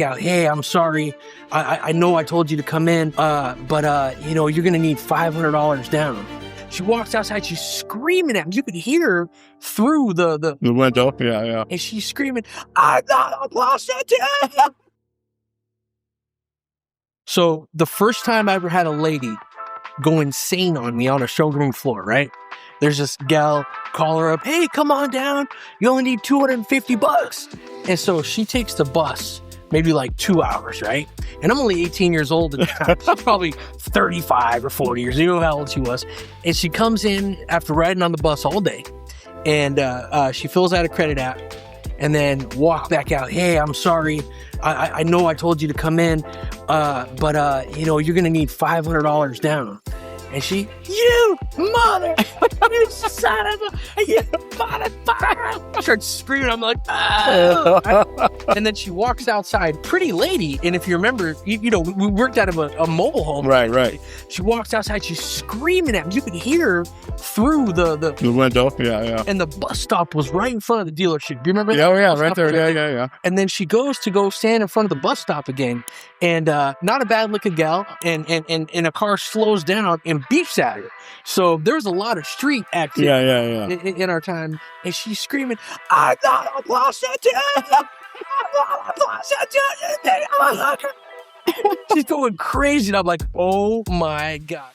out, hey, I'm sorry. I know I told you to come in, but you know, you're going to need $500 down. She walks outside. She's screaming at me. You could hear her through the window. Yeah. And she's screaming, I lost it. So the first time I ever had a lady go insane on me on a showroom floor, right? There's this gal, call her up, hey, come on down. You only need $250. And so she takes the bus, maybe like 2 hours, right? And I'm only 18 years old at the time. She's probably 35 or 40 years. You know how old she was. And she comes in after riding on the bus all day. And she fills out a credit app and then walk back out. Hey, I'm sorry. I know I told you to come in, but you know, you're going to need $500 down. And she, you mother, you son of a, you motherfucker. I start screaming. I'm like, oh. And then she walks outside, pretty lady. And if you remember, you know, we worked out of a mobile home. Right. She walks outside, she's screaming at me. You could hear her through the window. Yeah. And the bus stop was right in front of the dealership. Do you remember that? Yeah, right there. Yeah. And then she goes to go stand in front of the bus stop again. And not a bad looking gal. And a car slows down and beeps at her. So there was a lot of street activity in our time. And she's screaming, I lost it. She's going crazy. And I'm like, oh my God.